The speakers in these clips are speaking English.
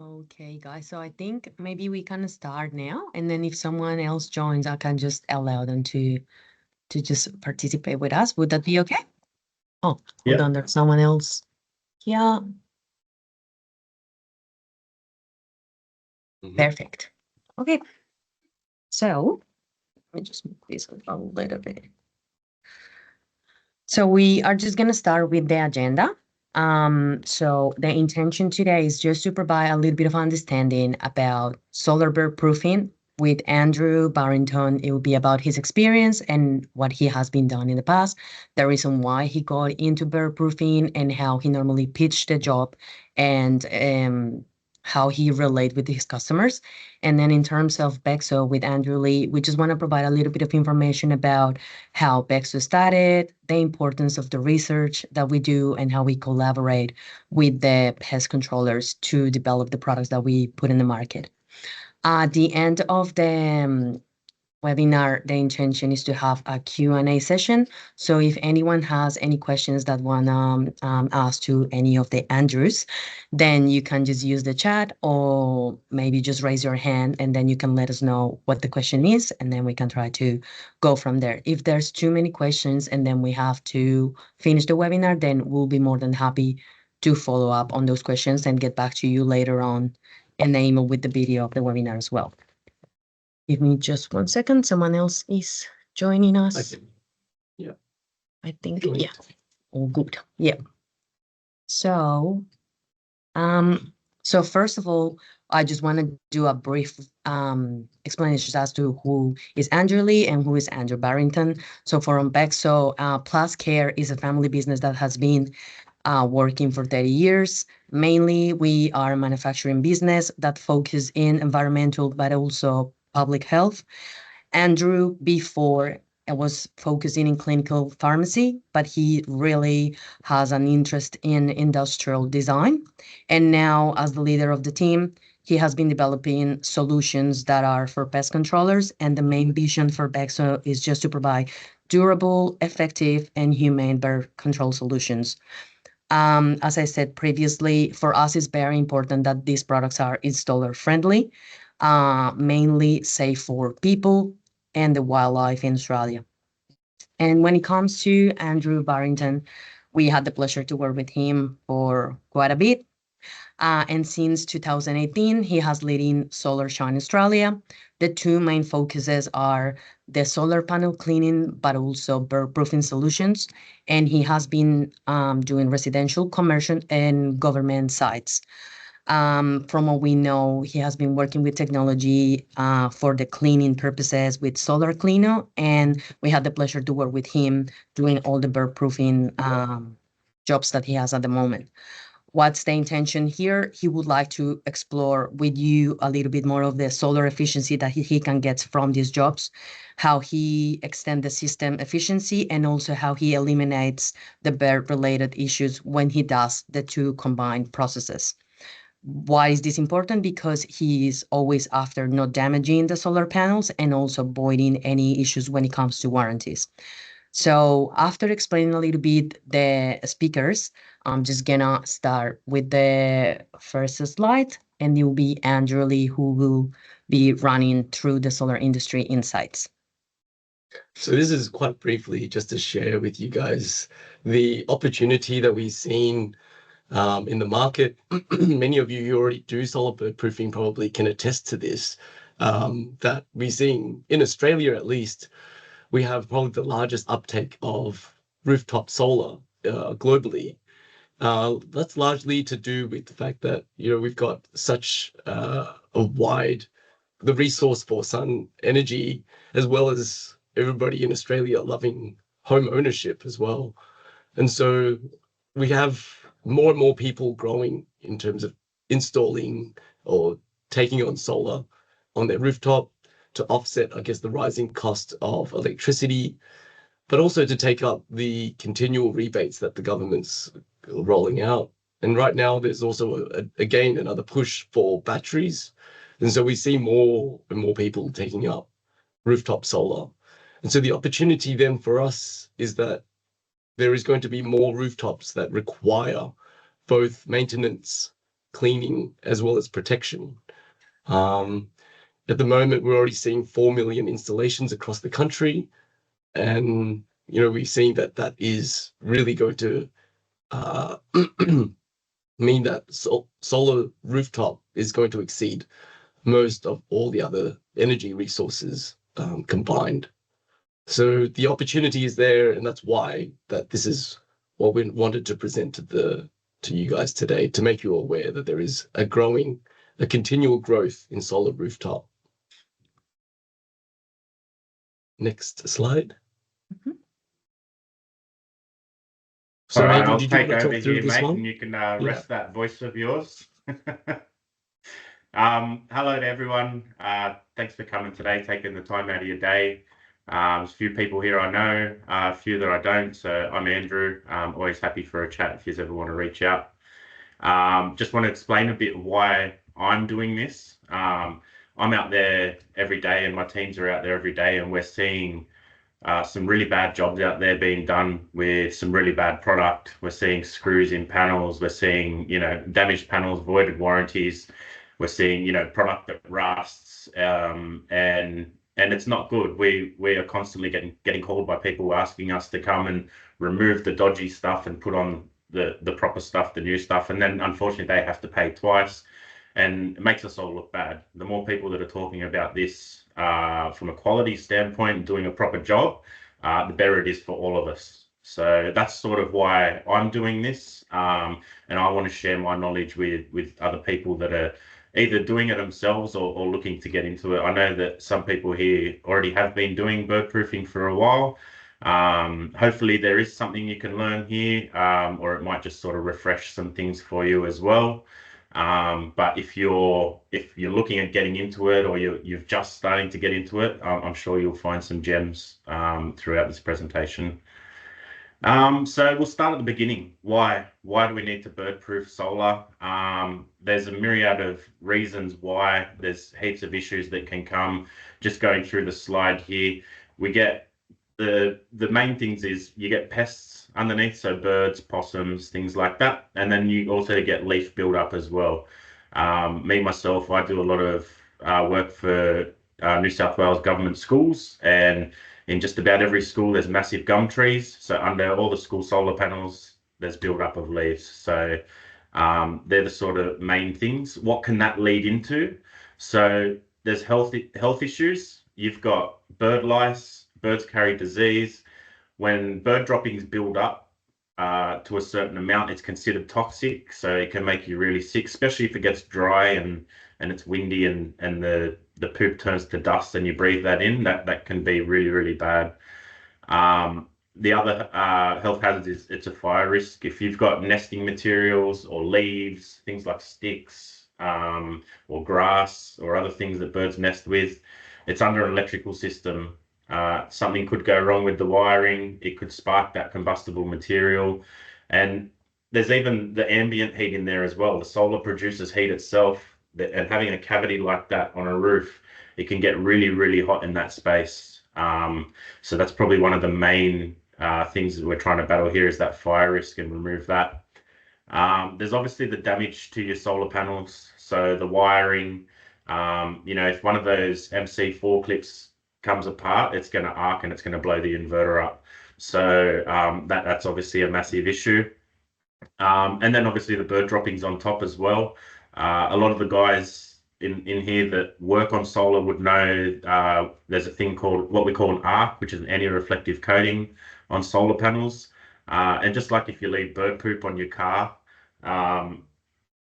Okay, guys. So I think maybe we can start now, and then if someone else joins, I can just allow them to just participate with us. Would that be okay? Oh, hold Yeah. on, there's someone else. Yeah, perfect. Okay, so let me just move this a little bit. So we are just gonna start with the agenda. So the intention today is just to provide a little bit of understanding about solar bird proofing with Andrew Barrington. It will be about his experience and what he has been done in the past, the reason why he got into bird proofing and how he normally pitched the job, and how he relate with his customers. And then in terms of Bexo with Andrew Lee, we just want to provide a little bit of information about how Bexo started, the importance of the research that we do, and how we collaborate with the pest controllers to develop the products that we put in the market. At the end of the webinar, the intention is to have a Q&A session. So if anyone has any questions that want to ask to any of the Andrews, then you can just use the chat or maybe just raise your hand and then you can let us know what the question is and then we can try to go from there. If there's too many questions and then we have to finish the webinar, then we'll be more than happy to follow up on those questions and get back to you later on in the email with the video of the webinar as well. Give me just 1 second. Someone else is joining I us. think. Yeah. I think, Joined. yeah. All good. Yeah. So, um, so first of all, I just want to do a brief explanation as to who is Andrew Lee and who is Andrew Barrington. So for Umbexo, Plus Care is a family business that has been working for 30 years. Mainly, we are a manufacturing business that focus in environmental, but also public health. Andrew, before, was focusing in clinical pharmacy, but he really has an interest in industrial design. And now, as the leader of the team, he has been developing solutions that are for pest controllers. And the main vision for Bexo is just to provide durable, effective, and humane bird control solutions. As I said previously, for us, it's very important that these products are installer friendly, mainly safe for people and the wildlife in Australia. And when it comes to Andrew Barrington, we had the pleasure to work with him for quite a bit. And since 2018, he has leading Solar Shine Australia. The two main focuses are the solar panel cleaning, but also bird proofing solutions. And he has been doing residential, commercial, and government sites. From what we know, he has been working with technology for the cleaning purposes with Solar Cleano, and we had the pleasure to work with him doing all the bird proofing jobs that he has at the moment. What's the intention here? He would like to explore with you a little bit more of the solar efficiency that he can get from these jobs, how he extend the system efficiency, and also how he eliminates the bird-related issues when he does the two combined processes. Why is this important? Because he is always after not damaging the solar panels and also avoiding any issues when it comes to warranties. So after explaining a little bit the speakers, I'm just gonna start with the first slide, and it will be Andrew Lee who will be running through the solar industry insights. So this is quite briefly just to share with you guys the opportunity that we've seen in the market. Many of you who already do solar bird proofing probably can attest to this, that we're seeing in Australia at least, we have probably the largest uptake of rooftop solar globally. That's largely to do with the fact that, we've got such a wide, the resource for sun energy, as well as everybody in Australia loving home ownership as well. And so we have more and more people growing in terms of installing or taking on solar on their rooftop to offset, I guess, the rising cost of electricity, but also to take up the continual rebates that the government's rolling out. And right now, there's also, again, another push for batteries. And so we see more and more people taking up rooftop solar. And so the opportunity then for us is that there is going to be more rooftops that require both maintenance cleaning as well as protection. At the moment, we're already seeing 4 million installations across the country, and we've seen that is really going to mean that solar rooftop is going to exceed most of all the other energy resources combined. So the opportunity is there, and that's why that this is what we wanted to present to you guys today, to make you aware that there is a continual growth in solar rooftop. Next slide. Mhm. So, All right, Andrew, I'll did you take want to over talk through here, this mate, one? and you can rest that voice of yours. Hello to everyone. Thanks for coming today, taking the time out of your day. There's a few people here I know, a few that I don't. So I'm Andrew. Always happy for a chat if you ever want to reach out. Just want to explain a bit why I'm doing this. I'm out there every day, and my teams are out there every day, and we're seeing some really bad jobs out there being done with some really bad product. We're seeing screws in panels. We're seeing, damaged panels, voided warranties. We're seeing, product that rusts, and it's not good. We are constantly getting called by people asking us to come and remove the dodgy stuff and put on the proper stuff, the new stuff, and then unfortunately they have to pay twice, and it makes us all look bad. The more people that are talking about this from a quality standpoint, doing a proper job, the better it is for all of us. So that's sort of why I'm doing this, and I want to share my knowledge with other people that are either doing it themselves or looking to get into it. I know that some people here already have been doing bird proofing for a while. Hopefully there is something you can learn here, or it might just sort of refresh some things for you as well. But if you're looking at getting into it, or you're just starting to get into it, I'm sure you'll find some gems throughout this presentation. So we'll start at the beginning. Why do we need to bird proof solar? There's a myriad of reasons why. There's heaps of issues that can come. Just going through the slide here, we get the main things is you get pests underneath, so birds, possums, things like that, and then you also get leaf buildup as well. Myself, I do a lot of work for New South Wales government schools, and in just about every school there's massive gum trees, so under all the school solar panels there's buildup of leaves. So they're the sort of main things. What can that lead into? So there's health issues. You've got bird lice, birds carry disease. When bird droppings build up to a certain amount, it's considered toxic, so it can make you really sick, especially if it gets dry and it's windy and the poop turns to dust and you breathe that in. That can be really, really bad. The other health hazard is it's a fire risk. If you've got nesting materials or leaves, things like sticks or grass or other things that birds nest with, it's under an electrical system. Something could go wrong with the wiring. It could spark that combustible material. And there's even the ambient heat in there as well. The solar produces heat itself, and having a cavity like that on a roof, it can get really, really hot in that space. So that's probably one of the main things that we're trying to battle here, is that fire risk, and remove that. There's obviously the damage to your solar panels. So the wiring, if one of those MC4 clips comes apart, it's going to arc and it's going to blow the inverter up. So that's obviously a massive issue. And then obviously the bird droppings on top as well. A lot of the guys in here that work on solar would know there's a thing called what we call an arc, which is an anti-reflective coating on solar panels. And just like if you leave bird poop on your car,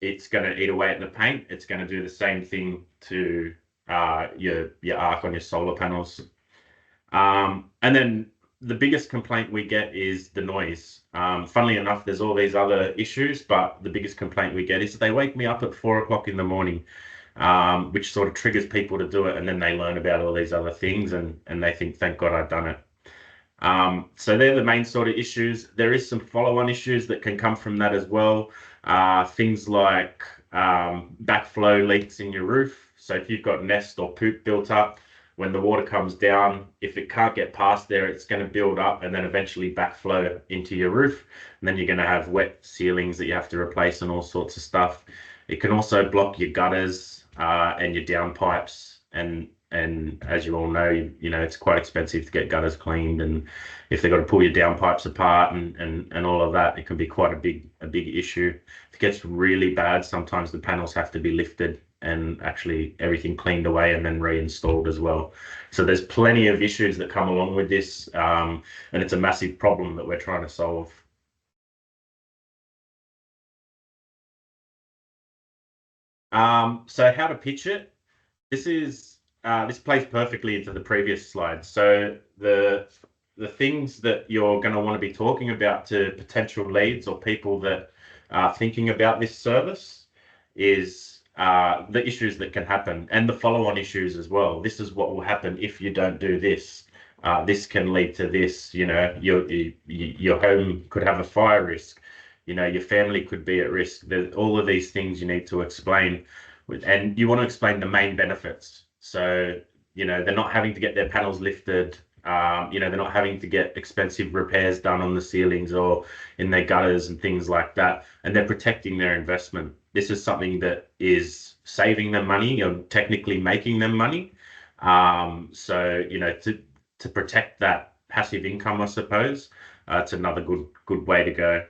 it's going to eat away at the paint. It's going to do the same thing to your arc on your solar panels. And then the biggest complaint we get is the noise. Funnily enough, there's all these other issues, but the biggest complaint we get is they wake me up at 4 o'clock in the morning, which sort of triggers people to do it. And then they learn about all these other things and they think, thank God I've done it. So they're the main sort of issues. There is some follow-on issues that can come from that as well. Things like backflow leaks in your roof. So if you've got nest or poop built up, when the water comes down, if it can't get past there, it's going to build up and then eventually backflow into your roof. And then you're going to have wet ceilings that you have to replace and all sorts of stuff. It can also block your gutters and your downpipes, and as you all know, it's quite expensive to get gutters cleaned, and if they've got to pull your downpipes apart and all of that, it can be quite a big issue. If it gets really bad, sometimes the panels have to be lifted and actually everything cleaned away and then reinstalled as well. So there's plenty of issues that come along with this, and it's a massive problem that we're trying to solve. So how to pitch it? This plays perfectly into the previous slide. So the things that you're going to want to be talking about to potential leads or people that are thinking about this service is the issues that can happen and the follow-on issues as well. This is what will happen if you don't do this. This can lead to this. Your home could have a fire risk. Your family could be at risk. There's all of these things you need to explain, and you want to explain the main benefits. So, they're not having to get their panels lifted. They're not having to get expensive repairs done on the ceilings or in their gutters and things like that. And they're protecting their investment. This is something that is saving them money, technically making them money. So, to protect that passive income, I suppose, it's another good way to go.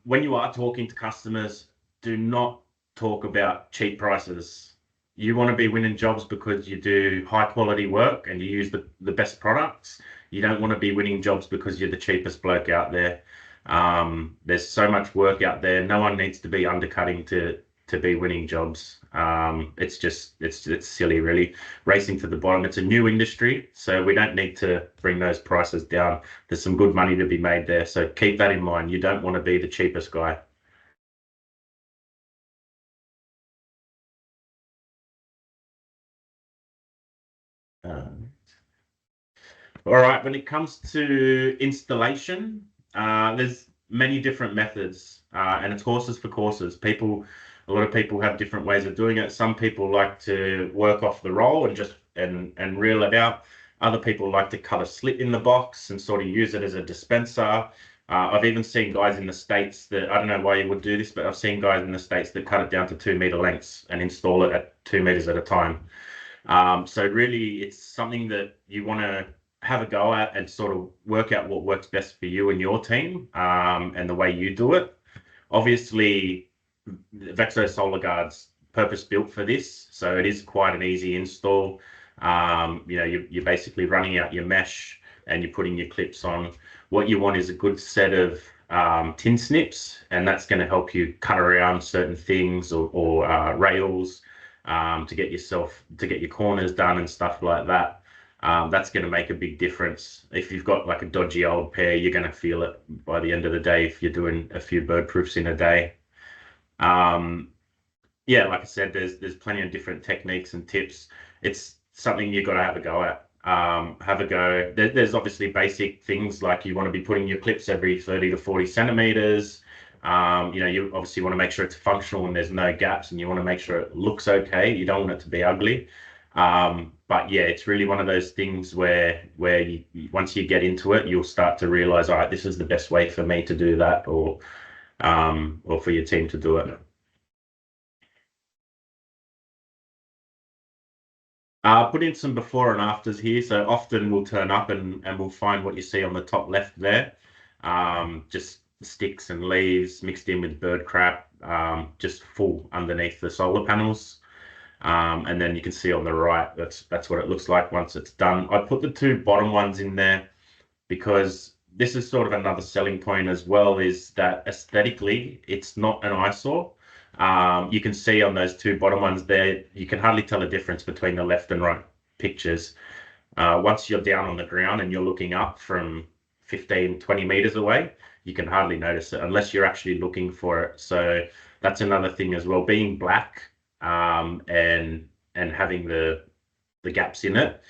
When you are talking to customers, do not talk about cheap prices. You want to be winning jobs because you do high quality work and you use the best products. You don't want to be winning jobs because you're the cheapest bloke out there. There's so much work out there. No one needs to be undercutting to be winning jobs. It's silly, really. Racing to the bottom. It's a new industry, so we don't need to bring those prices down. There's some good money to be made there, so keep that in mind. You don't want to be the cheapest guy. All right, when it comes to installation, there's many different methods, and it's horses for courses. A lot of people have different ways of doing it. Some people like to work off the roll and just and reel it out. Other people like to cut a slit in the box and sort of use it as a dispenser. I've even seen guys in the States that, I don't know why you would do this, but I've seen guys in the States that cut it down to 2 meter lengths and install it at 2 meters at a time. So really, it's something that you want to have a go at and sort of work out what works best for you and your team, and the way you do it. Obviously, Vexo Solar Guard's purpose built for this, so it is quite an easy install. You're basically running out your mesh and you're putting your clips on. What you want is a good set of tin snips, and that's going to help you cut around certain things or rails to get your corners done and stuff like that. That's going to make a big difference. If you've got like a dodgy old pair, you're going to feel it by the end of the day if you're doing a few bird proofs in a day. Yeah, like I said, there's plenty of different techniques and tips. It's something you've got to have a go at. Have a go. There's obviously basic things like you want to be putting your clips every 30 to 40 centimeters. You obviously want to make sure it's functional and there's no gaps, and you want to make sure it looks okay. You don't want it to be ugly. But yeah, it's really one of those things where once you get into it, you'll start to realize, all right, this is the best way for me to do that, or for your team to do it. Put in some before and afters here. So often we'll turn up and we'll find what you see on the top left there. Just sticks and leaves mixed in with bird crap, just full underneath the solar panels. And then you can see on the right, that's what it looks like once it's done. I put the two bottom ones in there because this is sort of another selling point as well, is that aesthetically, it's not an eyesore. You can see on those two bottom ones there, you can hardly tell a difference between the left and right pictures. Once you're down on the ground and you're looking up from 15, 20 meters away, you can hardly notice it unless you're actually looking for it. So that's another thing as well, being black, and having the gaps in it.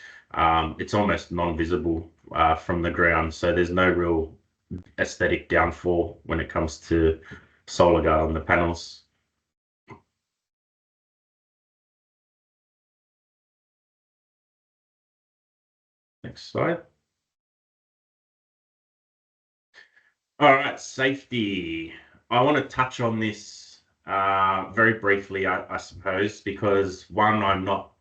It's almost non-visible from the ground, so there's no real aesthetic downfall when it comes to solar guard on the panels. Next slide. All right, safety. I want to touch on this very briefly, I suppose, because one, I'm not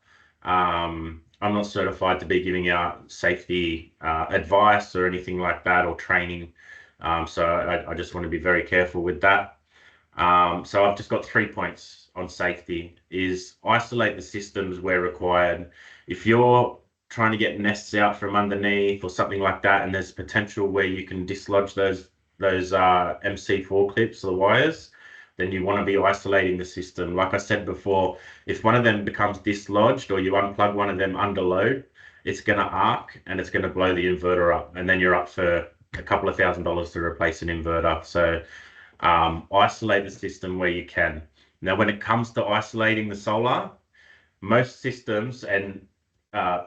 certified to be giving out safety advice or anything like that, or training. So I just want to be very careful with that. So I've just got 3 points on safety: is isolate the systems where required. If you're trying to get nests out from underneath or something like that, and there's potential where you can dislodge those MC4 clips or the wires, then you want to be isolating the system. Like I said before, if one of them becomes dislodged or you unplug one of them under load, it's going to arc and it's going to blow the inverter up, and then you're up for a couple of $1,000s to replace an inverter. So isolate the system where you can. Now, when it comes to isolating the solar, most systems and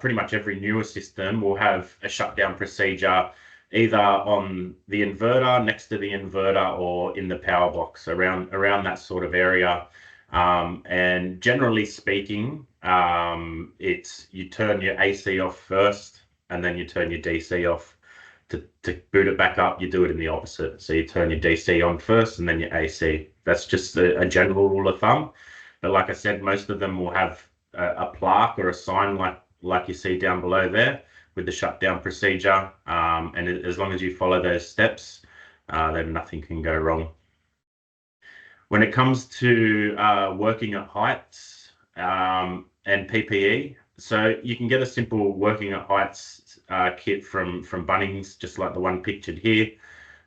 pretty much every newer system will have a shutdown procedure either on the inverter, next to the inverter, or in the power box, around that sort of area. And generally speaking, it's you turn your AC off first and then you turn your DC off. To boot it back up, you do it in the opposite. So you turn your DC on first and then your AC. That's just a general rule of thumb. But like I said, most of them will have a plaque or a sign like you see down below there with the shutdown procedure. And as long as you follow those steps, then nothing can go wrong. When it comes to working at heights and PPE, so you can get a simple working at heights kit from Bunnings, just like the one pictured here.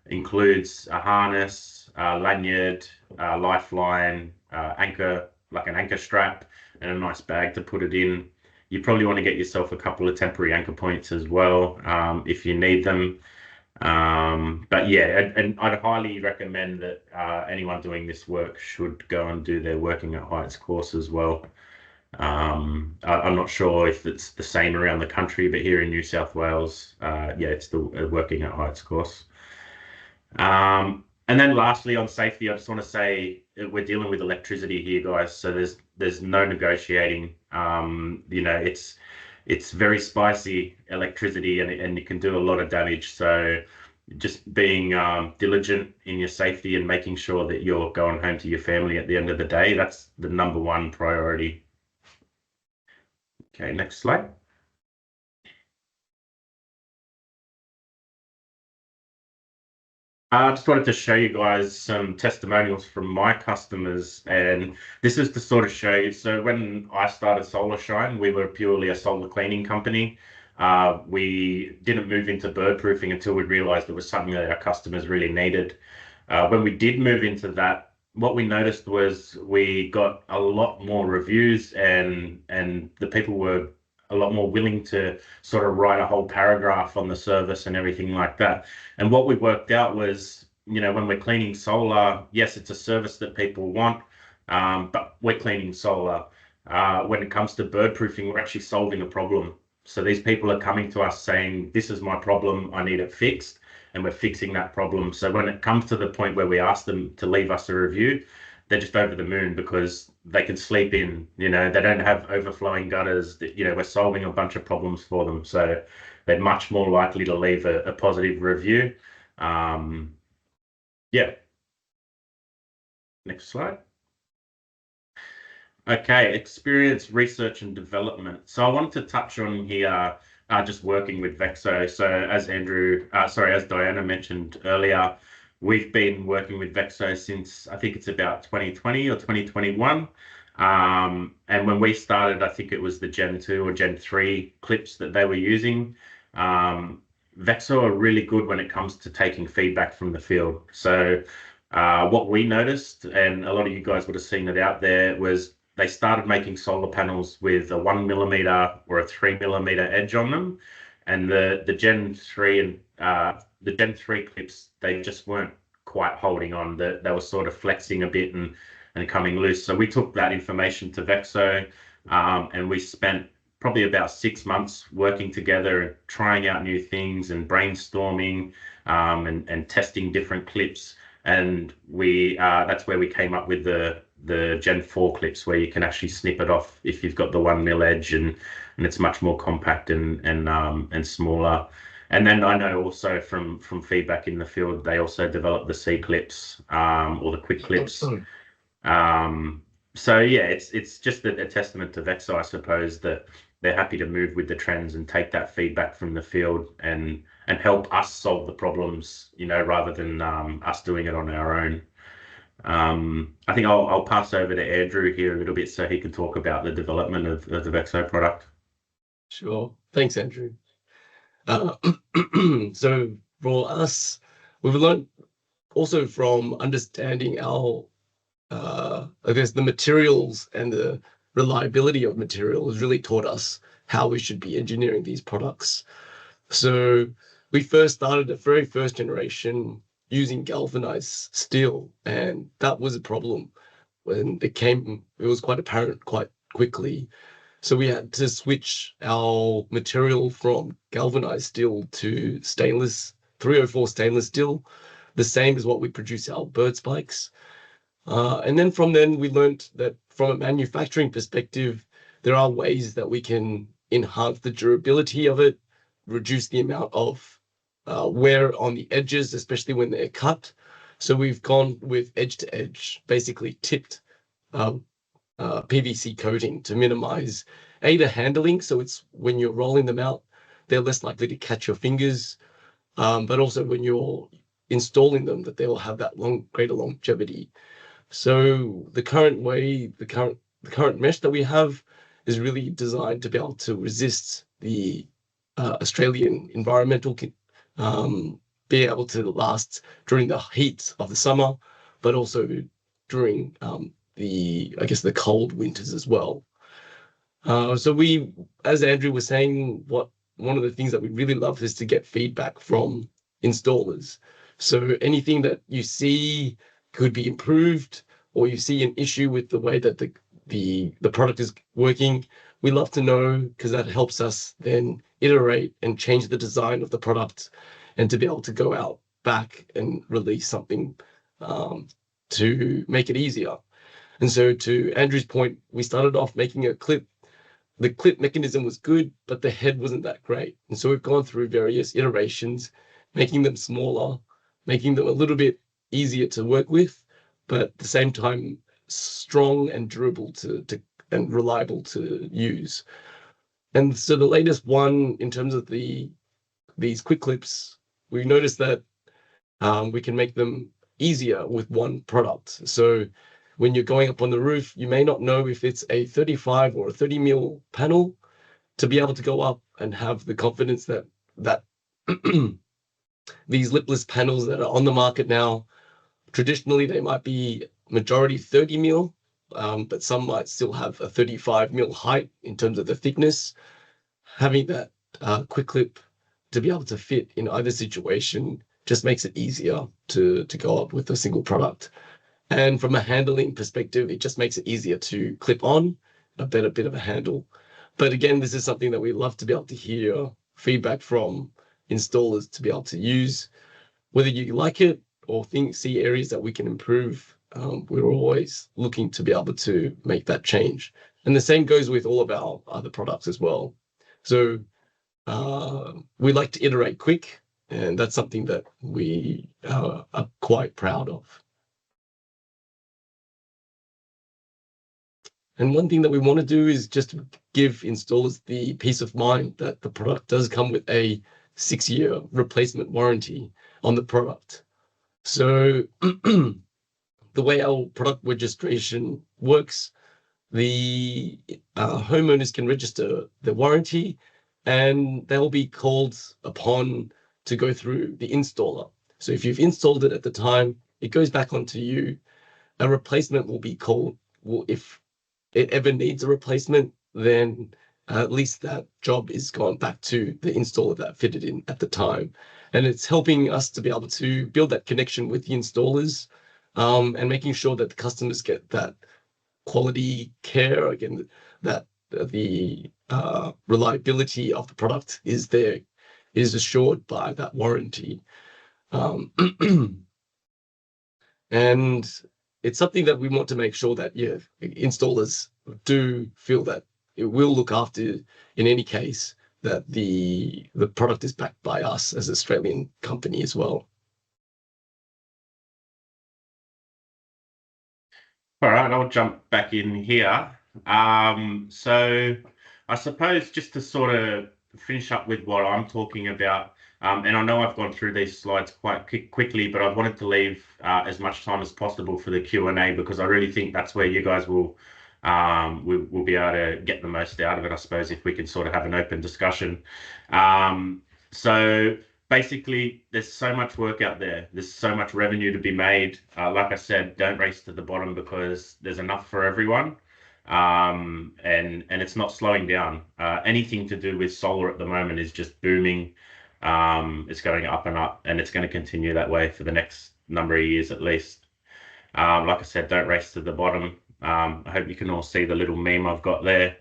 Includes a harness, lanyard, lifeline, anchor, like an anchor strap, and a nice bag to put it in. You probably want to get yourself a couple of temporary anchor points as well, if you need them. But yeah, and I'd highly recommend that anyone doing this work should go and do their working at heights course as well. I'm not sure if it's the same around the country, but here in New South Wales, yeah, it's the working at heights course. And then lastly, on safety, I just want to say we're dealing with electricity here, guys. So there's no negotiating. You know, it's very spicy electricity, and it can do a lot of damage. So just being diligent in your safety and making sure that you're going home to your family at the end of the day, that's the #1 priority. Okay, next slide. I just wanted to show you guys some testimonials from my customers, and this is to sort of show you. So when I started Solar Shine, we were purely a solar cleaning company. We didn't move into bird proofing until we realized it was something that our customers really needed. When we did move into that, what we noticed was we got a lot more reviews, and the people were a lot more willing to sort of write a whole paragraph on the service and everything like that. And what we worked out was, you know, when we're cleaning solar, yes, it's a service that people want, but we're cleaning solar. When it comes to bird proofing, we're actually solving a problem. So these people are coming to us saying, this is my problem, I need it fixed, and we're fixing that problem. So when it comes to the point where we ask them to leave us a review, they're just over the moon because they can sleep in, you know, they don't have overflowing gutters, you know, we're solving a bunch of problems for them. So they're much more likely to leave a positive review. Yeah. Next slide. Okay, experience, research and development. So I wanted to touch on here just working with Vexo. So as Diana mentioned earlier, we've been working with Vexo since I think it's about 2020 or 2021. And when we started, I think it was the Gen 2 or Gen 3 clips that they were using. Vexo are really good when it comes to taking feedback from the field. So what we noticed, and a lot of you guys would have seen it out there, was they started making solar panels with a 1mm or a 3mm edge on them, and the Gen 3 and the Gen 3 clips, they just weren't quite holding on. They were sort of flexing a bit and coming loose. So we took that information to Vexo, and we spent probably about 6 months working together and trying out new things and brainstorming and testing different clips. And that's where we came up with the Gen 4 clips, where you can actually snip it off if you've got the 1mm edge, and it's much more compact and smaller. And then I know also from feedback in the field, they also developed the C clips or the quick clips. So yeah, it's just a testament to Vexo, I suppose, that they're happy to move with the trends and take that feedback from the field and help us solve the problems, rather than us doing it on our own. I think I'll pass over to Andrew here a little bit so he can talk about the development of the Vexo product. Sure. Thanks, Andrew. So for us, we've learned also from understanding our, I guess, the materials and the reliability of materials really taught us how we should be engineering these products. So we first started the very first generation using galvanized steel, and that was a problem when it was quite apparent quite quickly. So we had to switch our material from galvanized steel to stainless, 304 stainless steel, the same as what we produce our bird spikes. And then from then we learned that from a manufacturing perspective, there are ways that we can enhance the durability of it, reduce the amount of wear on the edges, especially when they're cut. So we've gone with edge to edge, basically tipped PVC coating to minimize the handling. So it's when you're rolling them out, they're less likely to catch your fingers, but also when you're installing them, that they will have that greater longevity. So the current mesh that we have is really designed to be able to resist the Australian environmental, be able to last during the heat of the summer, but also during the cold winters as well. So we, as Andrew was saying, one of the things that we really love is to get feedback from installers. So anything that you see could be improved, or you see an issue with the way that the product is working, we love to know, because that helps us then iterate and change the design of the product, and to be able to go out back and release something to make it easier. And so to Andrew's point, we started off making a clip. The clip mechanism was good, but the head wasn't that great. And so we've gone through various iterations, making them smaller, making them a little bit easier to work with, but at the same time, strong and durable and reliable to use. And so the latest one, in terms of these quick clips, we noticed that we can make them easier with one product. So when you're going up on the roof, you may not know if it's a 35 or a 30 mil panel. To be able to go up and have the confidence that these lipless panels that are on the market now, traditionally they might be majority 30 mil, but some might still have a 35 mil height in terms of the thickness. Having that quick clip to be able to fit in either situation just makes it easier to go up with a single product. And from a handling perspective, it just makes it easier to clip on, a better bit of a handle. But again, this is something that we love to be able to hear feedback from installers to be able to use. Whether you like it or see areas that we can improve, we're always looking to be able to make that change. And the same goes with all of our other products as well. So we like to iterate quick, and that's something that we are quite proud of. And one thing that we want to do is just give installers the peace of mind that the product does come with a 6-year replacement warranty on the product. So the way our product registration works, the homeowners can register the warranty, and they'll be called upon to go through the installer. So if you've installed it at the time, it goes back onto you. A replacement will be called. If it ever needs a replacement, then at least that job is gone back to the installer that fitted in at the time. And it's helping us to be able to build that connection with the installers, and making sure that the customers get that quality care, again, that the reliability of the product is assured by that warranty. And it's something that we want to make sure that, installers do feel that it will look after, in any case, that the product is backed by us as an Australian company as well. All right, I'll jump back in here. So I suppose just to sort of finish up with what I'm talking about, and I know I've gone through these slides quite quickly, but I wanted to leave as much time as possible for the Q&A because I really think that's where you guys will be able to get the most out of it, I suppose, if we can sort of have an open discussion. So basically, there's so much work out there. There's so much revenue to be made. Like I said, don't race to the bottom because there's enough for everyone. And it's not slowing down. Anything to do with solar at the moment is just booming. It's going up and up, and it's going to continue that way for the next number of years at least. Like I said, don't race to the bottom. I hope you can all see the little meme I've got there.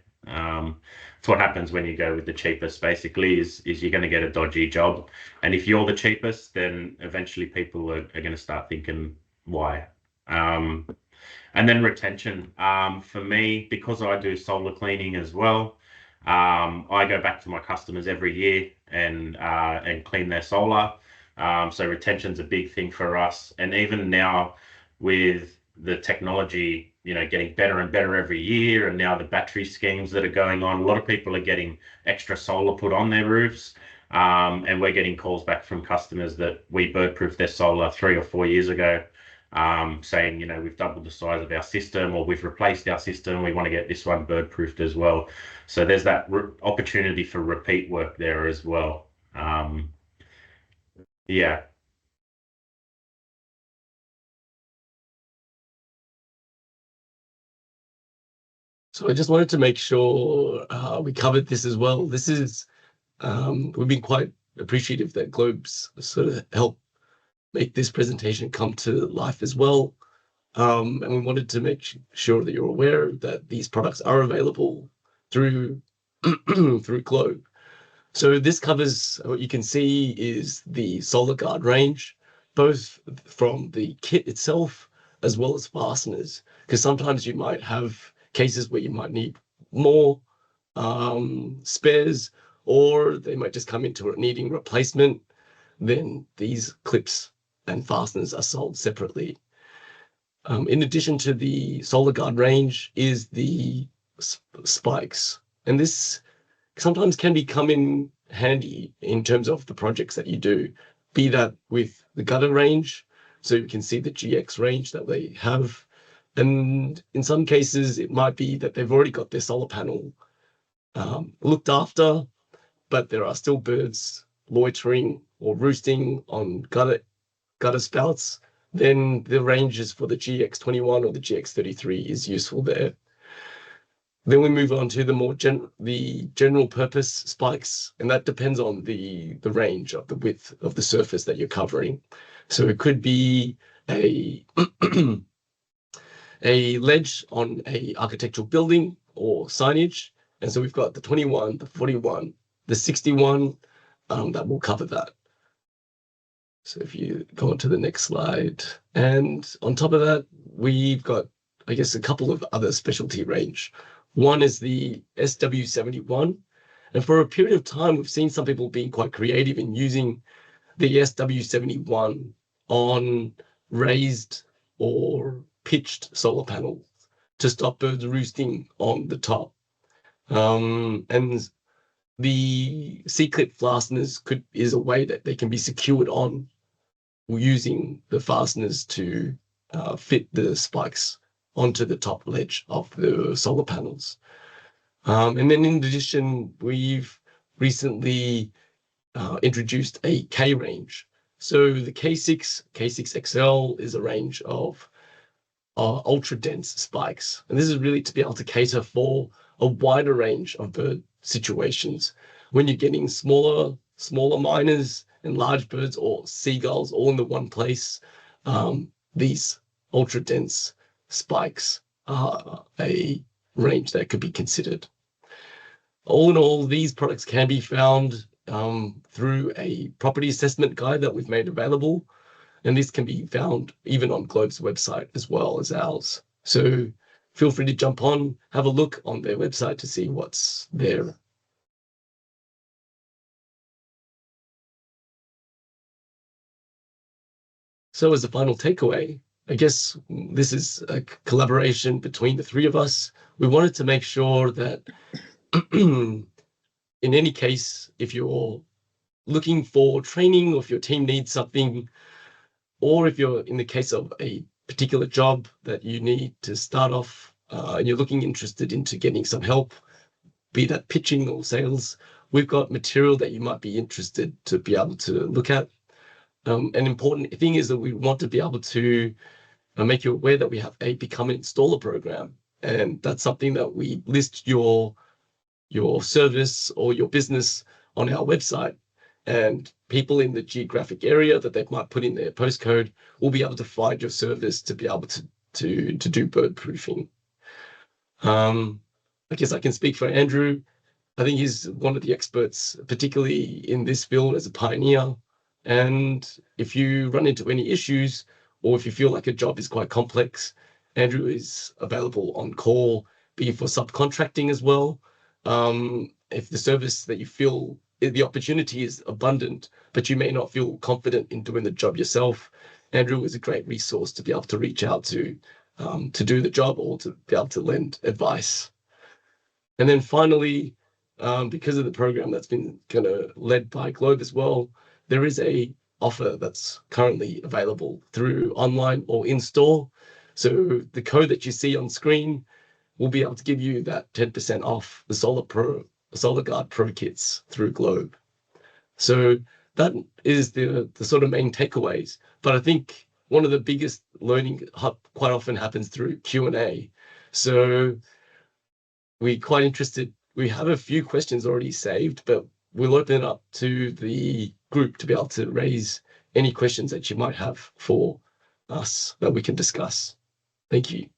It's what happens when you go with the cheapest, basically, is you're going to get a dodgy job. And if you're the cheapest, then eventually people are going to start thinking, why? And then retention. For me, because I do solar cleaning as well, I go back to my customers every year and clean their solar. So retention's a big thing for us. And even now with the technology, getting better and better every year, and now the battery schemes that are going on, a lot of people are getting extra solar put on their roofs. And we're getting calls back from customers that we bird-proofed their solar 3 or 4 years ago, saying, we've doubled the size of our system, or we've replaced our system. We want to get this one bird-proofed as well. So there's that opportunity for repeat work there as well. Yeah. So I just wanted to make sure we covered this as well. This is, we've been quite appreciative that Globe's sort of helped make this presentation come to life as well. And we wanted to make sure that you're aware that these products are available through through Globe. So this covers, what you can see is the Solar Guard range, both from the kit itself as well as fasteners, because sometimes you might have cases where you might need more spares, or they might just come into needing replacement. Then these clips and fasteners are sold separately. In addition to the Solar Guard range is the spikes, and this sometimes can come in handy in terms of the projects that you do, be that with the gutter range, so you can see the GX range that they have. And in some cases, it might be that they've already got their solar panel looked after, but there are still birds loitering or roosting on gutter spouts. Then the ranges for the GX21 or the GX33 is useful there. Then we move on to the more general purpose spikes, and that depends on the range of the width of the surface that you're covering. So it could be a a ledge on a architectural building or signage. And so we've got the 21, the 41, the 61 that will cover that. So if you go on to the next slide, and on top of that, we've got, I guess, a couple of other specialty range. One is the SW71. And for a period of time, we've seen some people being quite creative in using the SW71 on raised or pitched solar panels to stop birds roosting on the top. And the C-clip fasteners is a way that they can be secured on using the fasteners to fit the spikes onto the top ledge of the solar panels. And then in addition, we've recently introduced a K range. So the K6, K6XL is a range of ultra dense spikes. And this is really to be able to cater for a wider range of bird situations. When you're getting smaller miners and large birds or seagulls all in the one place, these ultra dense spikes are a range that could be considered. All in all, these products can be found through a property assessment guide that we've made available. And this can be found even on Globe's website as well as ours. So feel free to jump on, have a look on their website to see what's there. So as a final takeaway, I guess this is a collaboration between the three of us. We wanted to make sure that in any case, if you're looking for training or if your team needs something, or if you're in the case of a particular job that you need to start off and you're interested into getting some help, be that pitching or sales, we've got material that you might be interested to be able to look at. An important thing is that we want to be able to make you aware that we have a Become an Installer program. And that's something that we list your service or your business on our website. And people in the geographic area that they might put in their postcode will be able to find your service to be able to do bird proofing. I guess I can speak for Andrew. I think he's one of the experts, particularly in this field as a pioneer. And if you run into any issues, or if you feel like a job is quite complex, Andrew is available on call, be it for subcontracting as well. If the service that you feel the opportunity is abundant, but you may not feel confident in doing the job yourself, Andrew is a great resource to be able to reach out to do the job or to be able to lend advice. And then finally, because of the program that's been kind of led by Globe as well, there is a offer that's currently available through online or in store. So the code that you see on screen will be able to give you that 10% off the Solar Guard Pro kits through Globe. So that is the sort of main takeaways. But I think one of the biggest learning quite often happens through Q&A. So we're quite interested. We have a few questions already saved, but we'll open it up to the group to be able to raise any questions that you might have for us that we can discuss. Thank you.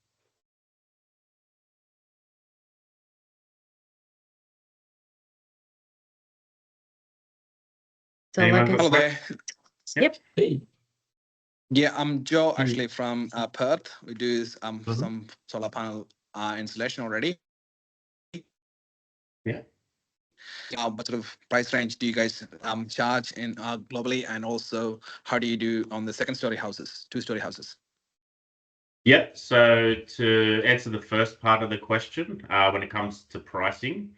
So Anyone like I got Hello said, there. yep. Hey. Yeah, I'm Joe, actually from Perth. We do Mhm. some solar panel installation already. Yeah. What sort of price range do you guys charge in globally, and also how do you do on the second-story houses, two-story houses? Yep. So to answer the first part of the question, when it comes to pricing,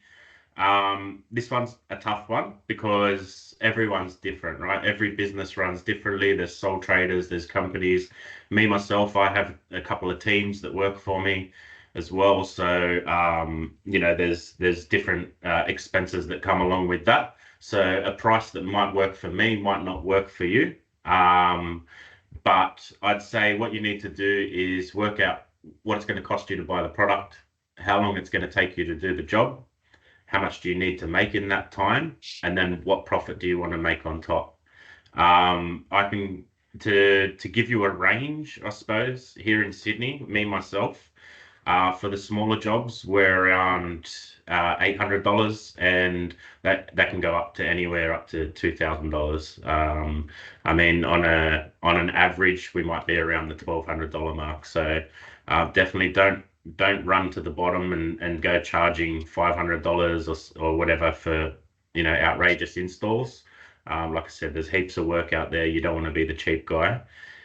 this one's a tough one because everyone's different, right? Every business runs differently. There's sole traders, there's companies. Me, myself, I have a couple of teams that work for me as well. So, there's different expenses that come along with that. So a price that might work for me might not work for you. But I'd say what you need to do is work out what it's going to cost you to buy the product, how long it's going to take you to do the job, how much do you need to make in that time, and then what profit do you want to make on top. I can to give you a range, I suppose, here in Sydney, me myself, for the smaller jobs, we're around $800, and that can go up to anywhere up to $2,000. I mean, on an average, we might be around the $1,200 mark. So definitely don't run to the bottom and go charging $500 or whatever for outrageous installs. Like I said, there's heaps of work out there. You don't want to be the cheap guy.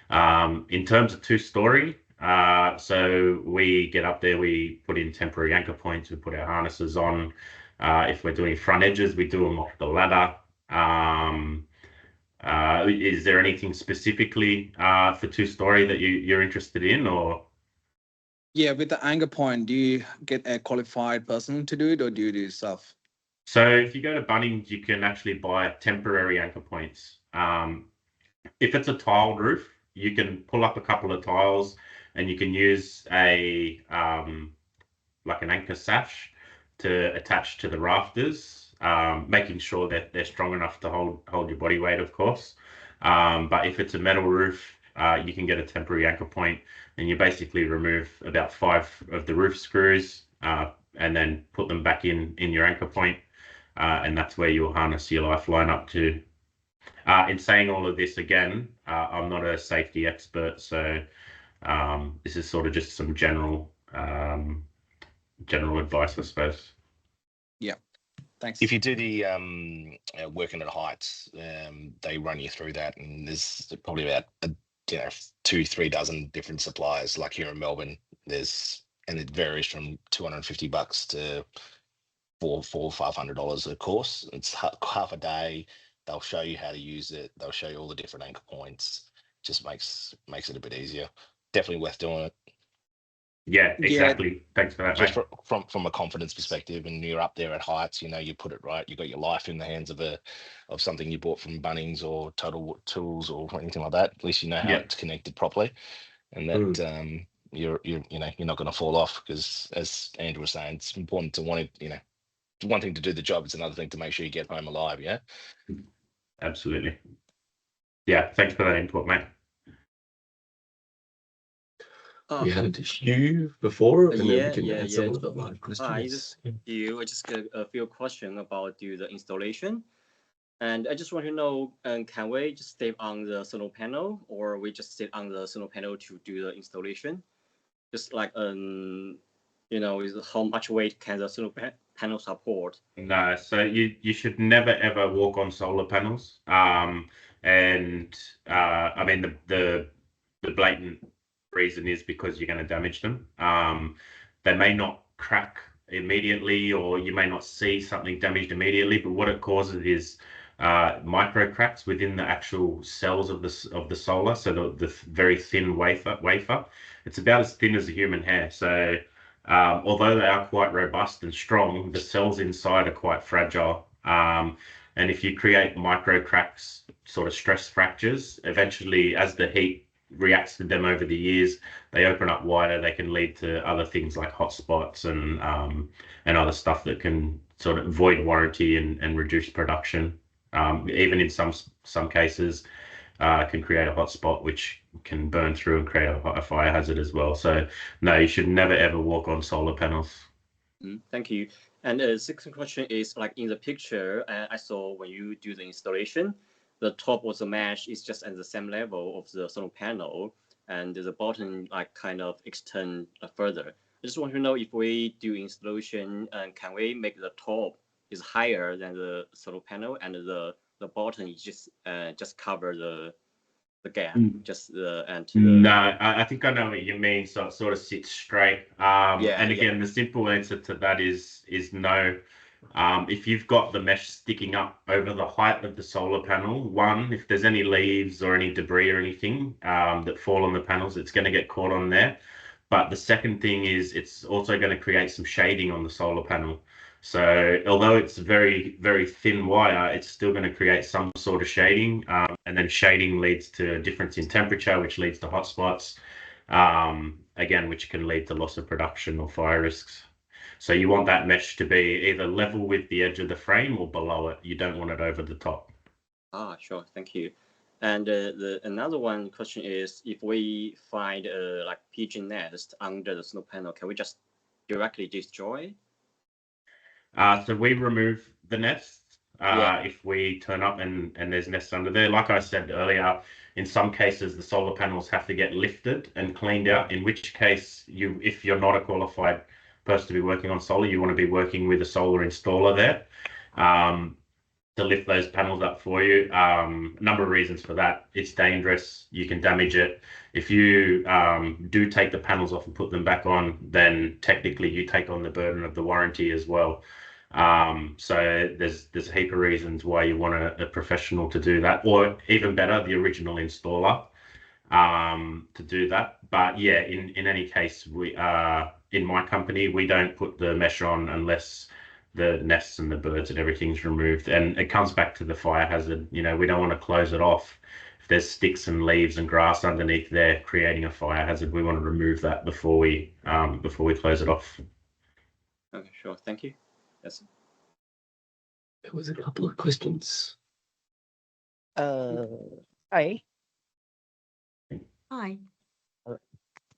In terms of two-story, so we get up there, we put in temporary anchor points, we put our harnesses on. If we're doing front edges, we do them off the ladder. Is there anything specifically for two-story that you're interested in, or? Yeah, with the anchor point, do you get a qualified person to do it, or do you do it yourself? So if you go to Bunnings, you can actually buy temporary anchor points. If it's a tiled roof, you can pull up a couple of tiles and you can use a like an anchor sash to attach to the rafters, making sure that they're strong enough to hold your body weight, of course. But if it's a metal roof, you can get a temporary anchor point, and you basically remove about 5 of the roof screws and then put them back in your anchor point, and that's where you'll harness your lifeline up to. In saying all of this again, I'm not a safety expert, so this is sort of just some general advice, I suppose. Yeah, thanks. If you do the working at heights, they run you through that, and there's probably about 2-3 dozen different suppliers. Like here in Melbourne, and it varies from $250 to $400-$500 a course. It's half a day. They'll show you how to use it. They'll show you all the different anchor points. Just makes it a bit easier. Definitely worth doing it. Yeah, exactly. Thanks for that, Just mate. from a confidence perspective, and you're up there at heights, you put it right. You got your life in the hands of something you bought from Bunnings or Total Tools or anything like that. At least you know how it's connected properly, and that you're not going to fall off, because as Andrew was saying, it's important to one thing to do the job. It's another thing to make sure you get home alive. Yeah. Absolutely. Yeah. Thanks for that input, mate. We had Hugh before, and then we can yeah, answer yeah. all of the live questions. I just got a few questions about the installation, and I just want to know, can we just stay on the solar panel, or we just sit on the solar panel to do the installation? Just like is how much weight can the solar panel support? No, so you should never ever walk on solar panels. And I mean the blatant reason is because you're going to damage them. They may not crack immediately, or you may not see something damaged immediately, but what it causes is micro cracks within the actual cells of the solar. So the very thin wafer. It's about as thin as a human hair. So although they are quite robust and strong, the cells inside are quite fragile. And if you create micro cracks, sort of stress fractures, eventually as the heat reacts to them over the years, they open up wider. They can lead to other things like hot spots and other stuff that can sort of void warranty and reduce production. Even in some cases, can create a hot spot which can burn through and create a fire hazard as well. So no, you should never ever walk on solar panels. Thank you. And the second question is, like in the picture I saw when you do the installation, the top of the mesh is just at the same level of the solar panel, and the bottom like kind of extend further. I just want to know, if we do installation, can we make the top is higher than the solar panel, and the bottom is just cover the gap, just No, I think I know what you mean. So it sort of sits straight. And again, the simple answer to that is no. If you've got the mesh sticking up over the height of the solar panel, if there's any leaves or any debris or anything that fall on the panels, it's going to get caught on there. But the second thing is, it's also going to create some shading on the solar panel. So although it's very, very thin wire, it's still going to create some sort of shading. And then shading leads to a difference in temperature, which leads to hotspots, again, which can lead to loss of production or fire risks. So you want that mesh to be either level with the edge of the frame or below it. You don't want it over the top. Sure. Thank you. And another one question is, if we find like pigeon nest under the solar panel, can we just directly destroy? So we remove the nests if we turn up and there's nests under there. Like I said earlier, in some cases the solar panels have to get lifted and cleaned out, in which case if you're not a qualified person to be working on solar, you want to be working with a solar installer there to lift those panels up for you. A number of reasons for that. It's dangerous. You can damage it. If you do take the panels off and put them back on, then technically you take on the burden of the warranty as well. So there's a heap of reasons why you want a professional to do that, or even better, the original installer to do that. But yeah, in any case, we in my company, we don't put the mesh on unless the nests and the birds and everything's removed. And it comes back to the fire hazard. We don't want to close it off. If there's sticks and leaves and grass underneath there creating a fire hazard, we want to remove that before we close it off. Okay, sure. Thank you. Yes. There was a couple of questions. Hi. Hi.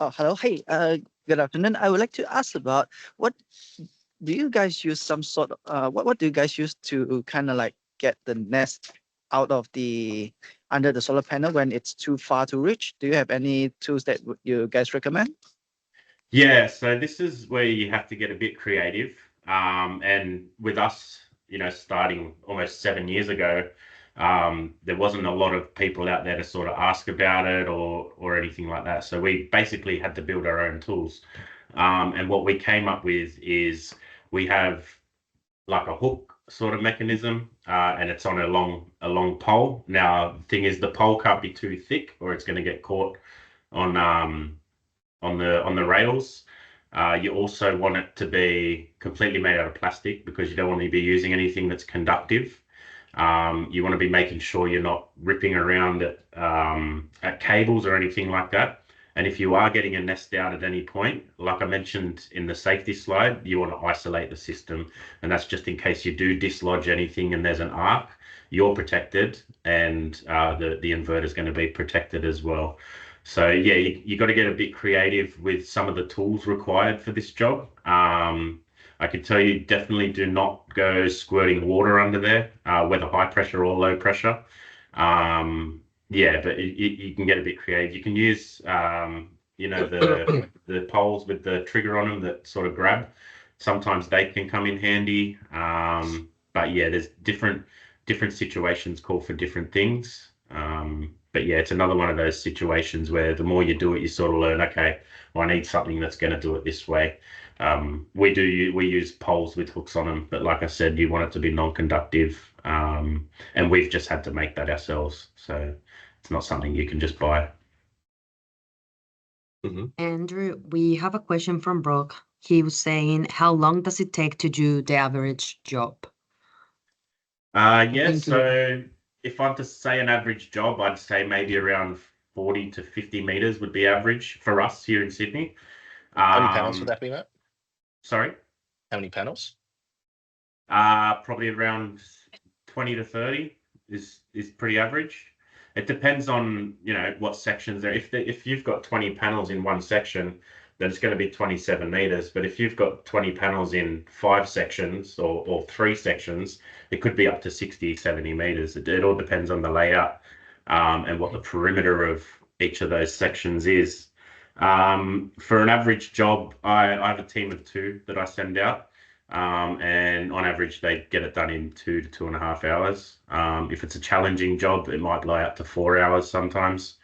Oh, hello. Hey, good afternoon. I would like to ask about, what do you guys use some sort of, what do you guys use to kind of like get the nest out of under the solar panel when it's too far to reach? Do you have any tools that you guys recommend? Yeah, so this is where you have to get a bit creative. And with us, starting almost 7 years ago, there wasn't a lot of people out there to sort of ask about it or anything like that. So we basically had to build our own tools. And what we came up with is we have like a hook sort of mechanism, and it's on a long pole. Now, the thing is, the pole can't be too thick, or it's going to get caught on the rails. You also want it to be completely made out of plastic because you don't want to be using anything that's conductive. You want to be making sure you're not ripping around at cables or anything like that. And if you are getting a nest out at any point, like I mentioned in the safety slide, you want to isolate the system. And that's just in case you do dislodge anything and there's an arc, you're protected, and the inverter is going to be protected as well. So yeah, you got to get a bit creative with some of the tools required for this job. I can tell you, definitely do not go squirting water under there, whether high pressure or low pressure. Yeah, but you can get a bit creative. You can use, the poles with the trigger on them that sort of grab. Sometimes they can come in handy. But yeah, there's different situations call for different things. But yeah, it's another one of those situations where the more you do it, you sort of learn, okay, well, I need something that's going to do it this way. We use poles with hooks on them, but like I said, you want it to be non-conductive, and we've just had to make that ourselves. So it's not something you can just buy. Andrew, we have a question from Brooke. He was saying, how long does it take to do the average job? Yeah, so if I'm to say an average job, I'd say maybe around 40 to 50 meters would be average for us here in Sydney. How many panels would that be, Matt? Sorry? How many panels? Probably around 20 to 30 is pretty average. It depends on, what sections there. If you've got 20 panels in one section, then it's going to be 27 meters. But if you've got 20 panels in 5 sections or 3 sections, it could be up to 60, 70 meters. It all depends on the layout, and what the perimeter of each of those sections is. For an average job, I have a team of 2 that I send out. And on average, they get it done in 2 to 2.5 hours. If it's a challenging job, it might lie up to 4 hours sometimes.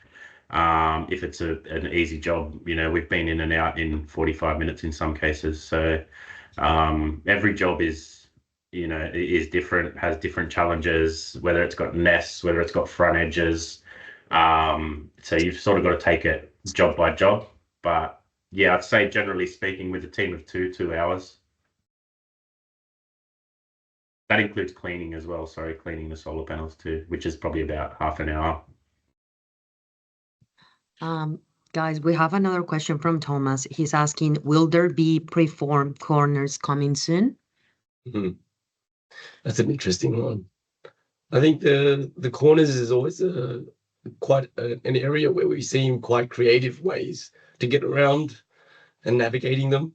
If it's an easy job, we've been in and out in 45 minutes in some cases. So every job is different, has different challenges, whether it's got nests, whether it's got front edges. So you've sort of got to take it job by job. But yeah, I'd say generally speaking, with a team of 2 hours. That includes cleaning as well. Sorry, cleaning the solar panels too, which is probably about half an hour. Guys, we have another question from Thomas. He's asking, will there be preformed corners coming soon? That's an interesting one. I think the corners is always quite an area where we've seen quite creative ways to get around and navigating them.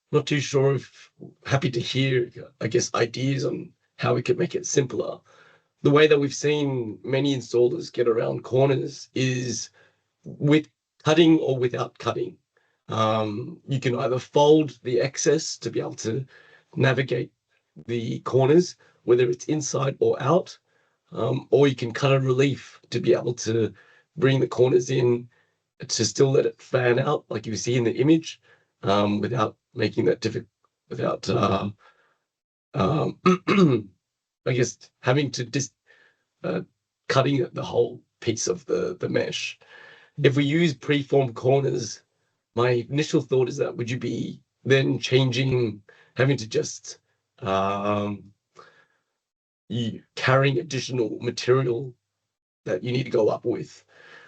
Not too sure if happy to hear, I guess, ideas on how we could make it simpler. The way that we've seen many installers get around corners is with cutting or without cutting. You can either fold the excess to be able to navigate the corners, whether it's inside or out, or you can cut a relief to be able to bring the corners in to still let it fan out like you see in the image, without making that difficult, without I guess having to cutting the whole piece of the mesh. If we use preformed corners, my initial thought is that would you be then having to just carrying additional material that you need to go up with.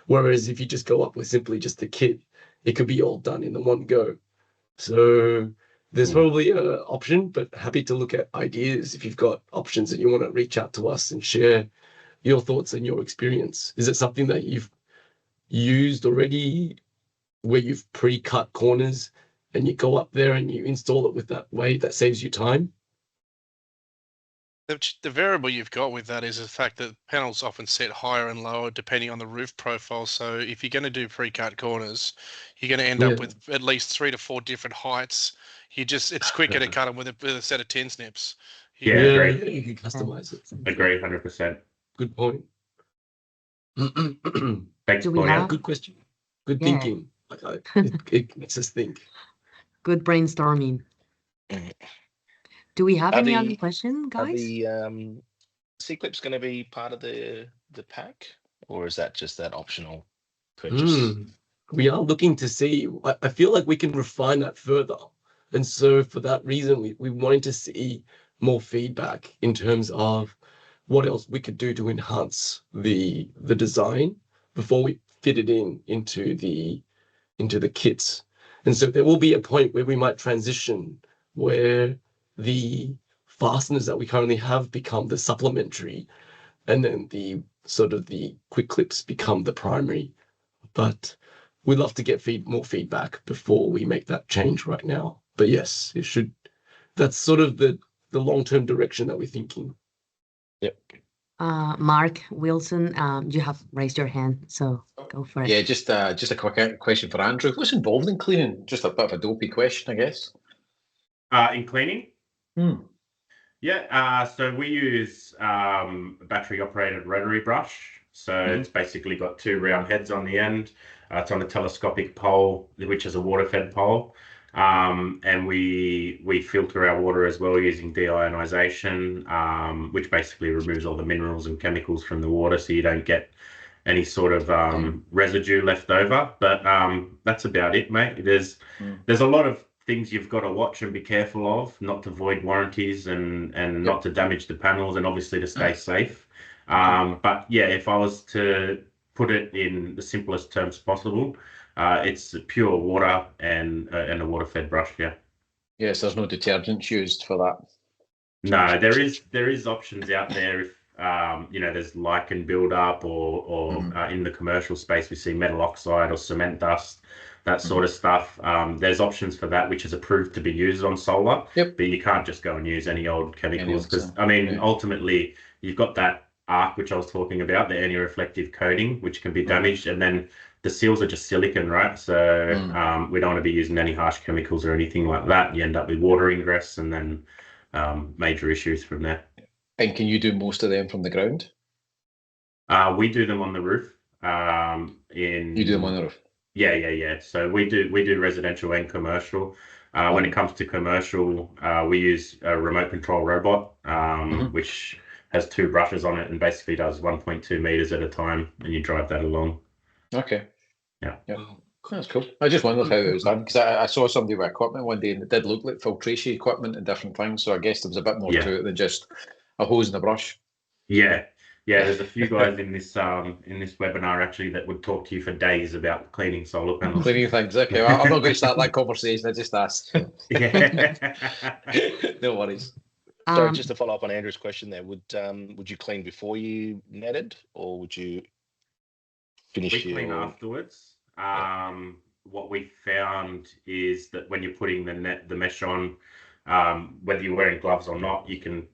Whereas if you just go up with simply just the kit, it could be all done in the one go. So there's probably an option, but happy to look at ideas if you've got options and you want to reach out to us and share your thoughts and your experience. Is it something that you've used already where you've pre-cut corners and you go up there and you install it with that way that saves you time? The variable you've got with that is the fact that panels often set higher and lower depending on the roof profile. So if you're going to do pre-cut corners, you're going to end up with at least 3 to 4 different heights. It's quicker to cut them with a set of 10 snips. You Yeah, can- agree. Yeah, you can customize it. Agree, 100%. Good point. Thanks Do for we pointing have- out. Good question. Good Yeah. thinking. Like it makes us think. Good brainstorming. Mhm. Do we have Are any other the- question, Are guys? the C-clips going to be part of the pack, or is that just that optional purchase? We are looking to see. I feel like we can refine that further, and so for that reason, we wanted to see more feedback in terms of what else we could do to enhance the design before we fit it into the kits. And so there will be a point where we might transition where the fasteners that we currently have become the supplementary, and then the sort of the quick clips become the primary. But we'd love to get more feedback before we make that change right now. But yes, it should. That's sort of the long-term direction that we're thinking. Yep. Mark Wilson, you have raised your hand, so go for it. Yeah, just a quick question for Andrew. What's involved in cleaning? Just a bit of a dopey question, I guess. In cleaning? Hmm. Yeah, so we use a battery-operated rotary brush. So it's basically got two round heads on the end. It's on a telescopic pole, which is a water-fed pole. And we filter our water as well using deionization, which basically removes all the minerals and chemicals from the water, so you don't get any sort of residue left over. But that's about it, mate. There's a lot of things you've got to watch and be careful of, not to void warranties and not to damage the panels, and obviously to stay safe. But yeah, if I was to put it in the simplest terms possible, it's pure water and a water-fed brush. Yeah. Yes, there's no detergents used for that. No, there is options out there if there's lichen buildup or in the commercial space we see metal oxide or cement dust, that sort of stuff. There's options for that which is approved to be used on solar. Yep. But you can't just go and use any old chemicals because yeah. ultimately you've got that arc which I was talking about, the anti-reflective coating, which can be damaged, and then the seals are just silicon, right? So we don't want to be using any harsh chemicals or anything like that. You end up with water ingress and then major issues from there. And can you do most of them from the ground? We do them on the roof. You do them on the roof? Yeah. So we do residential and commercial. When it comes to commercial, we use a remote control robot, which has two brushes on it and basically does 1.2 meters at a time, and you drive that along. Okay. Yeah. That's cool. I just wondered how it was done because I saw somebody with equipment one day and it did look like filtration equipment and different things. So I guess there was a bit more to it than just a hose and a brush. Yeah. There's a few guys in this webinar actually that would talk to you for days about cleaning solar panels. Cleaning things. Okay, well, I'm not going to start that conversation. I just asked. Yeah. No worries. Sorry, just to follow up on Andrew's question there, would you clean before you netted, or would you finish We clean your... afterwards. What we found is that when you're putting the mesh on, whether you're wearing gloves or not, you can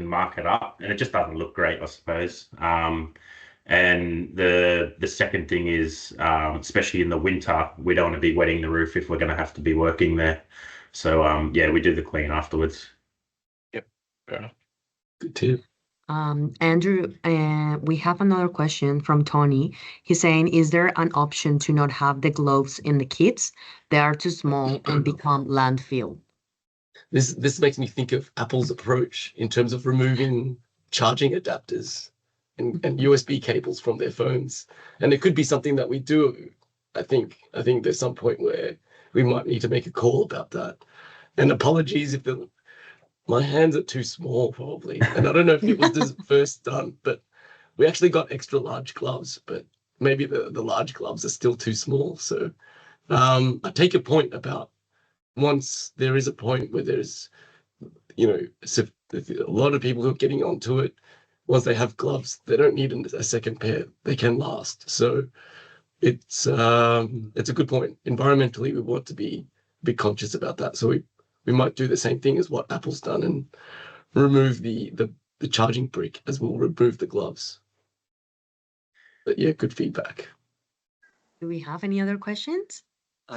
mark it up, and it just doesn't look great, I suppose. And the second thing is, especially in the winter, we don't want to be wetting the roof if we're going to have to be working there. So we do the clean afterwards. Yep, fair enough. Good tip. Andrew, we have another question from Tony. He's saying, is there an option to not have the gloves in the kits? They are too small and become landfill. This makes me think of Apple's approach in terms of removing charging adapters and USB cables from their phones. And it could be something that we do. I think there's some point where we might need to make a call about that. And apologies if my hands are too small, probably. And I don't know if it was this first done, but we actually got extra large gloves, but maybe the large gloves are still too small. So I take your point about once there is a point where there's, a lot of people who are getting onto it, once they have gloves, they don't need a second pair. They can last. So it's a good point. Environmentally, we want to be conscious about that. So we might do the same thing as what Apple's done and remove the charging brick as we'll remove the gloves. But yeah, good feedback. Do we have any other questions?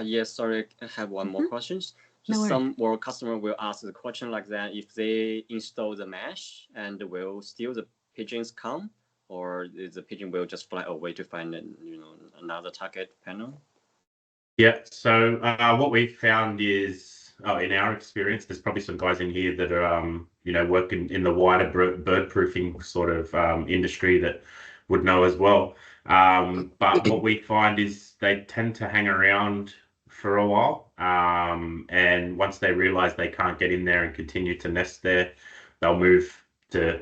Yes, sorry, I have one more question. No worries. Some more customer will ask the question like that: if they install the mesh, and will still the pigeons come, or is the pigeon will just fly away to find another target panel? Yeah. So what we found is, in our experience, there's probably some guys in here that are working in the wider bird proofing sort of industry that would know as well. But what we find is they tend to hang around for a while, and once they realize they can't get in there and continue to nest there, they'll move to,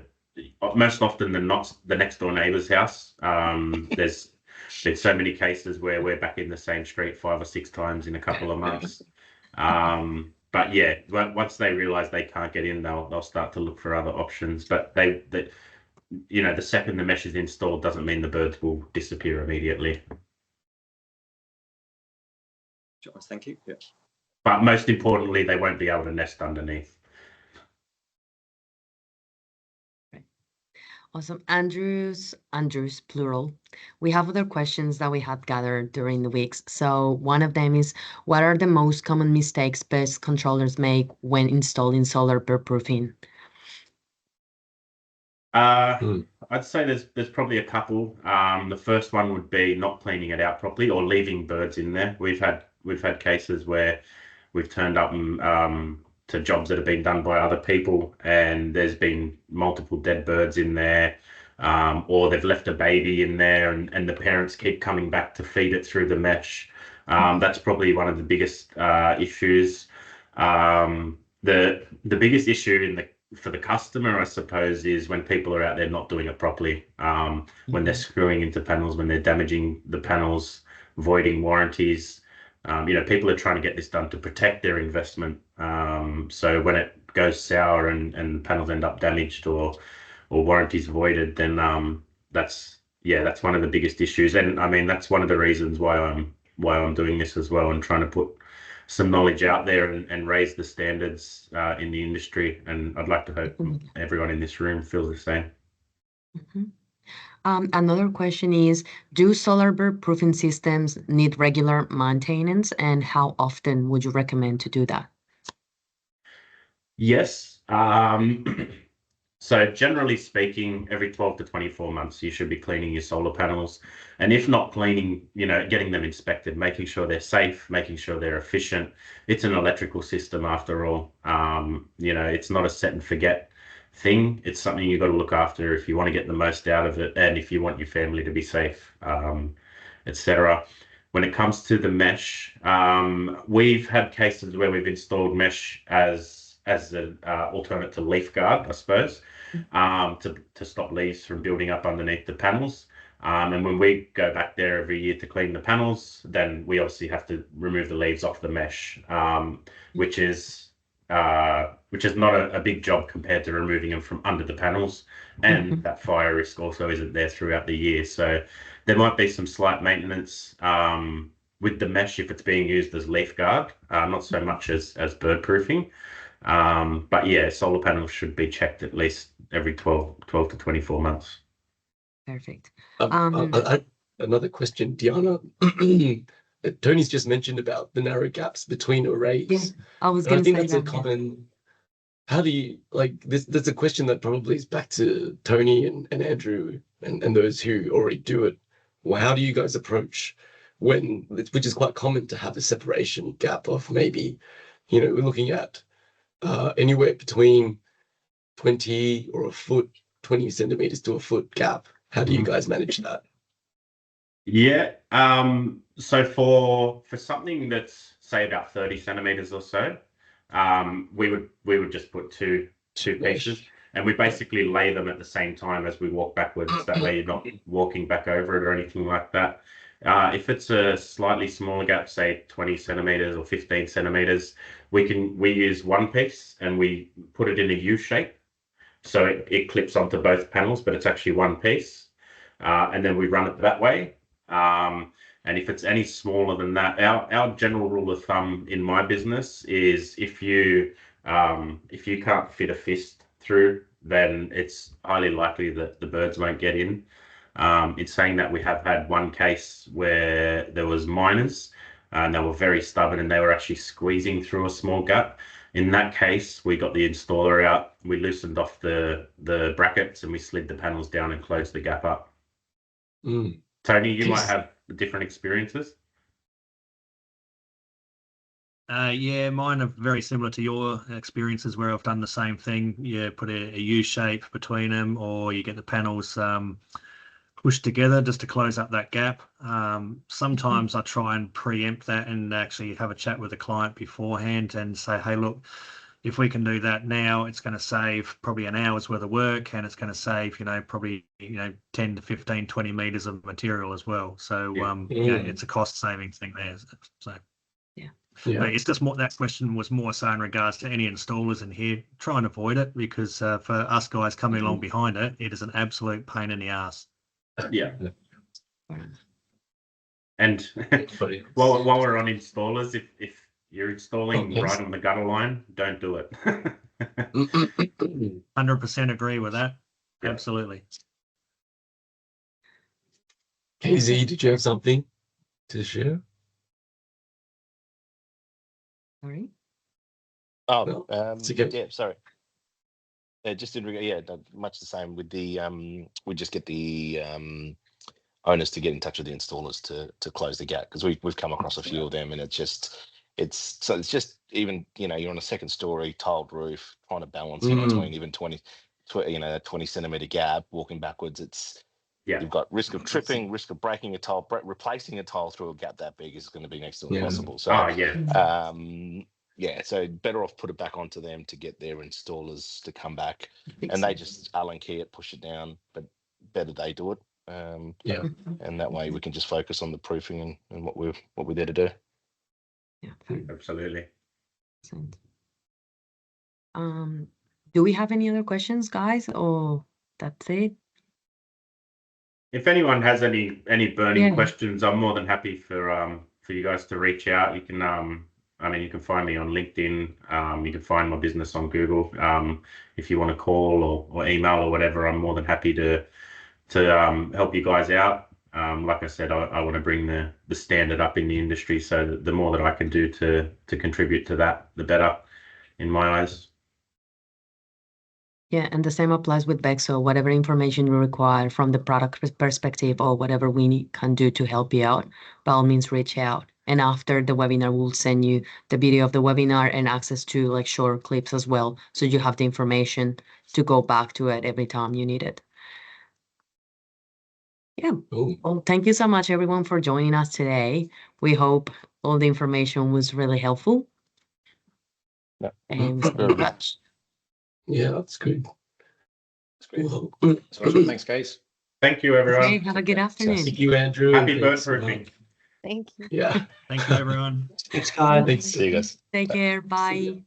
most often than not, the next door neighbor's house. There's been so many cases where we're back in the same street 5 or 6 times in a couple of months. But yeah, once they realize they can't get in, they'll start to look for other options. But the second the mesh is installed doesn't mean the birds will disappear immediately. Sure, thank you. Yeah. But most importantly, they won't be able to nest underneath. Awesome. Andrews, plural. We have other questions that we had gathered during the weeks. So one of them is, what are the most common mistakes pest controllers make when installing solar bird proofing? I'd say there's probably a couple. The first one would be not cleaning it out properly or leaving birds in there. We've had cases where we've turned up to jobs that have been done by other people, and there's been multiple dead birds in there, or they've left a baby in there, and the parents keep coming back to feed it through the mesh. That's probably one of the biggest issues. The biggest issue for the customer, I suppose, is when people are out there not doing it properly, when they're screwing into panels, when they're damaging the panels, voiding warranties. People are trying to get this done to protect their investment. So when it goes sour and panels end up damaged or warranties voided, then that's one of the biggest issues. And I mean, that's one of the reasons why I'm doing this as well, and trying to put some knowledge out there and raise the standards in the industry. And I'd like to hope everyone in this room feels the same. Mm-hmm. Another question is, do solar bird proofing systems need regular maintenance, and how often would you recommend to do that? Yes. So generally speaking, every 12 to 24 months, you should be cleaning your solar panels. And if not cleaning, getting them inspected, making sure they're safe, making sure they're efficient. It's an electrical system after all. It's not a set and forget thing. It's something you've got to look after if you want to get the most out of it, and if you want your family to be safe, etc. When it comes to the mesh, we've had cases where we've installed mesh as an alternate to leaf guard, I suppose, to stop leaves from building up underneath the panels. And when we go back there every year to clean the panels, then we obviously have to remove the leaves off the mesh, which is not a big job compared to removing them from under the panels. And that fire risk also isn't there throughout the year. So there might be some slight maintenance with the mesh if it's being used as leaf guard, not so much as bird proofing. But yeah, solar panels should be checked at least every 12 to 24 months. Perfect. Another question, Diana. Tony's just mentioned about the narrow gaps between arrays. Yeah, I was going to say that's that. a common. How do you this? That's a question that probably is back to Tony and Andrew and those who already do it. Well, how do you guys approach which is quite common to have a separation gap of maybe, we're looking at anywhere between 20 or a foot, 20 centimeters to a foot gap. How do you guys manage that? Yeah. So for something that's say about 30 centimeters or so, we would just put two pieces, and we basically lay them at the same time as we walk backwards. That way you're not walking back over it or anything like that. If it's a slightly smaller gap, say 20 centimeters or 15 centimeters, we use one piece and we put it in a U shape. So it clips onto both panels, but it's actually one piece. And then we run it that way. And if it's any smaller than that, our general rule of thumb in my business is if you can't fit a fist through, then it's highly likely that the birds won't get in. In saying that, we have had one case where there was miners and they were very stubborn, and they were actually squeezing through a small gap. In that case, we got the installer out, we loosened off the brackets, and we slid the panels down and closed the gap up. Tony, you might have different experiences. Yeah, mine are very similar to your experiences where I've done the same thing. You put a U shape between them, or you get the panels pushed together just to close up that gap. Sometimes I try and preempt that and actually have a chat with the client beforehand and say, hey, look, if we can do that now, it's going to save probably an hour's worth of work, and it's going to save, probably, 10 to 15, 20 meters of material as well. So, it's a cost saving thing there. So, but it's just more, that question was more so in regards to any installers in here. Try and avoid it, because for us guys coming along behind it, it is an absolute pain in the ass. Yeah. And while we're on installers, if you're installing right on the gutter line, don't do it. 100% agree with that. Yeah. Absolutely. KZ, did you have something to share? Sorry. Oh, okay. yeah, sorry. Just in regard, much the same with the we just get the owners to get in touch with the installers to close the gap, because we've come across a few of them, and it's just even you're on a second story tiled roof trying to balance in between even 20 centimeter gap walking backwards. You've got risk of tripping, risk of breaking a tile, replacing a tile through a gap that big is going to be next to impossible. So so better off put it back onto them to get their installers to come back, and they just Allen key it, push it down, but better they do it. And that way we can just focus on the proofing and what we're there to do. Yeah, absolutely. Do we have any other questions, guys, or that's it? If anyone has any burning questions, I'm more than happy for you guys to reach out. You can you can find me on LinkedIn. You can find my business on Google. If you want to call or email or whatever, I'm more than happy to help you guys out. Like I said, I want to bring the standard up in the industry, so the more that I can do to contribute to that, the better, in my eyes. Yeah, and the same applies with Beck. So whatever information you require from the product perspective, or whatever we can do to help you out, by all means reach out. And after the webinar, we'll send you the video of the webinar and access to like short clips as well, so you have the information to go back to it every time you need it. Yeah. Well, thank you so much, everyone, for joining us today. We hope all the information was really helpful. Yeah. And stay in touch. Yeah, that's good. That's great. Awesome. Thanks, guys. Thank you, everyone. Okay, have a good afternoon. Thank you, Andrew. Happy bird proofing. Thank you. Yeah. Thank you, everyone. Thanks, guys. Thanks. See you guys. Take care. Bye.